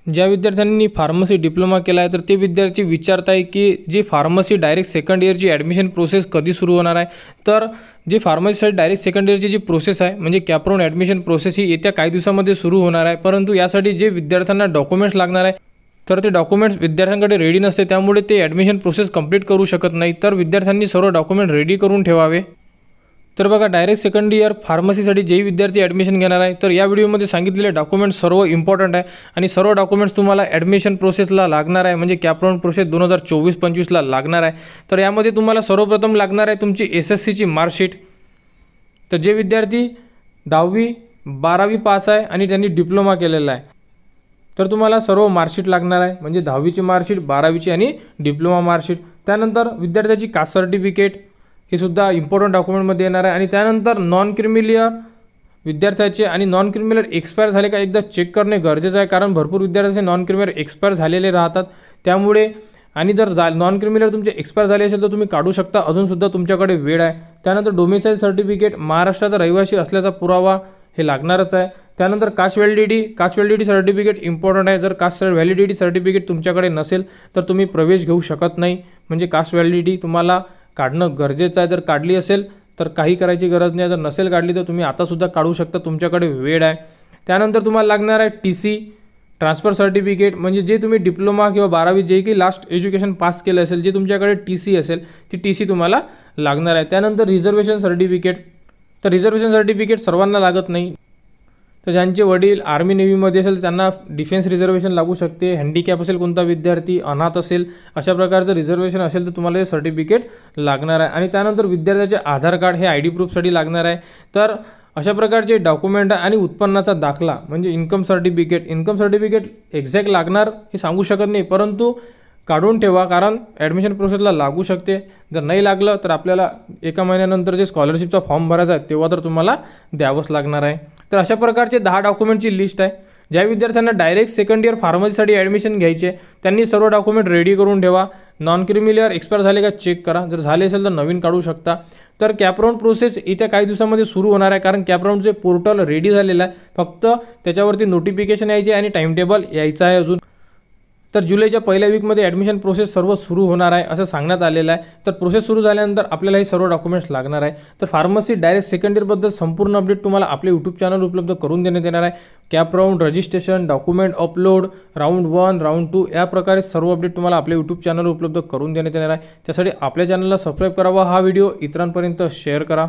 ज्या विद्यार्थ्यांनी pharmacy diploma केला आहे तर ते विद्यार्थी विचारत आहे की जी फार्मसी डायरेक्ट सेकंड इयरची ॲडमिशन प्रोसेस कधी सुरू होणार आहे। तर जी फार्मसीसाठी डायरेक्ट सेकंड इयरची जी प्रोसेस आहे म्हणजे कॅपराऊंड ॲडमिशन प्रोसेस ही येत्या काही दिवसामध्ये सुरू होणार आहे। परंतु यासाठी जे विद्यार्थ्यांना डॉक्युमेंट्स लागणार आहे तर ते डॉक्युमेंट्स विद्यार्थ्यांकडे रेडी नसते, त्यामुळे ते ॲडमिशन प्रोसेस कंप्लीट करू शकत नाही। तर विद्यार्थ्यांनी सर्व डॉक्युमेंट रेडी करून ठेवावे। तर बघा, डायरेक्ट सेकंड इयर फार्मसीसाठी जे विद्यार्थी ॲडमिशन घेणार आहे तर या व्हिडिओमध्ये सांगितलेले डॉक्युमेंट्स सर्व इम्पॉर्टंट आहे आणि सर्व डॉक्युमेंट्स तुम्हाला ॲडमिशन प्रोसेसला लागणार आहे म्हणजे कॅपराऊंड प्रोसेस 2024-25ला लागणार आहे। तर यामध्ये तुम्हाला सर्वप्रथम लागणार आहे तुमची SSCची मार्कशीट। तर जे विद्यार्थी 10वी 12वी पास आहे आणि त्यांनी डिप्लोमा केलेला आहे तर तुम्हाला सर्व मार्कशीट लागणार आहे म्हणजे 10वीची मार्कशीट, 12वीची आणि डिप्लोमा मार्कशीट। त्यानंतर विद्यार्थ्याची कास्ट सर्टिफिकेट हे सुद्धा इम्पॉर्टंट डॉक्युमेंटमध्ये येणार आहे। आणि त्यानंतर नॉन क्रिमिलियर विद्यार्थ्याचे आणि नॉन क्रिमिलियर एक्सपायर झाले का एकदा चेक करणे गरजेचं आहे, कारण भरपूर विद्यार्थ्यांचे नॉन क्रिमिलियर एक्सपायर झालेले राहतात। त्यामुळे आणि जर नॉन क्रिमिलियर तुमचे एक्सपायर झाले असेल तर तुम्ही काढू शकता, अजूनसुद्धा तुमच्याकडे वेळ आहे। त्यानंतर डोमिसाईल सर्टिफिकेट, महाराष्ट्राचा रहिवासी असल्याचा पुरावा हे लागणारच आहे। त्यानंतर कास्ट व्हॅलिडिटी सर्टिफिकेट इम्पॉर्टंट आहे। जर कास्ट व्हॅलिडिटी सर्टिफिकेट तुमच्याकडे नसेल तर तुम्ही प्रवेश घेऊ शकत नाही, म्हणजे कास्ट व्हॅलिडिटी तुम्हाला काढणं गरजेचं आहे। जर काढली असेल तर काही करायची गरज नाही, जर नसेल काढली तर तुम्ही आतासुद्धा काढू शकता, तुमच्याकडे वेळ आहे। त्यानंतर तुम्हाला लागणार आहे TC ट्रान्सफर सर्टिफिकेट, म्हणजे जे तुम्ही डिप्लोमा किंवा 12वी जे की लास्ट एज्युकेशन पास केलं असेल जे तुमच्याकडे TC असेल ती TC तुम्हाला लागणार आहे। त्यानंतर रिझर्वेशन सर्टिफिकेट, तर रिझर्वेशन सर्टिफिकेट सर्वांना लागत नाही, तर ज्यांचे वडील आर्मी नेव्हीमध्ये असेल त्यांना डिफेन्स रिझर्वेशन लागू शकते। हँडिकॅप असेल कोणता विद्यार्थी, अनाथ असेल, अशा प्रकारचं रिझर्वेशन असेल तर तुम्हाला हे सर्टिफिकेट लागणार आहे। आणि त्यानंतर विद्यार्थ्याचे आधार कार्ड हे ID प्रूफसाठी लागणार आहे। तर अशा प्रकारचे डॉक्युमेंट आणि उत्पन्नाचा दाखला म्हणजे इन्कम सर्टिफिकेट एक्झॅक्ट लागणार हे सांगू शकत नाही, परंतु काढून ठेवा कारण ॲडमिशन प्रोसेसला लागू शकते। जर नाही लागलं तर आपल्याला एका महिन्यानंतर जे स्कॉलरशिपचा फॉर्म भरायचा आहे तेव्हा तर तुम्हाला द्यावंच लागणार आहे। तर अशा प्रकारचे 10 डॉक्युमेंटची लिस्ट आहे। ज्या विद्यार्थ्यांना डायरेक्ट सेकंड इयर फार्मसीसाठी ॲडमिशन घ्यायचे त्यांनी सर्व डॉक्युमेंट रेडी करून ठेवा। नॉन क्रिमिलियर एक्सपायर झाले का चेक करा, जर झाले असेल तर नवीन काढू शकता। तर कॅपराऊंड प्रोसेस येत्या काही दिवसांमध्ये सुरू होणार आहे, कारण कॅपराऊंडचे पोर्टल रेडी झालेलं आहे, फक्त त्याच्यावरती नोटिफिकेशन यायचे आणि टाइम टेबल यायचं आहे अजून। तर जुलैच्या पहिल्या वीकमध्ये ॲडमिशन प्रोसेस सर्व सुरू होणार आहे असं सांगण्यात आलेलं आहे। तर प्रोसेस सुरू झाल्यानंतर आपल्याला हे सर्व डॉक्युमेंट्स लागणार आहे। तर फार्मसी डायरेक्ट सेकंड इयरबद्दल संपूर्ण अपडेट तुम्हाला आपले यूट्यूब चॅनल उपलब्ध करून देण्यात येणार आहे। CAP round, registration, document upload, round 1, round 2 या प्रकारे सर्व अपडेट तुम्हाला आपले यूट्यूब चॅनल उपलब्ध करून देण्यात येणार आहे। त्यासाठी आपल्या चॅनलला सबस्क्राईब करावा, हा व्हिडिओ इतरांपर्यंत शेअर करा।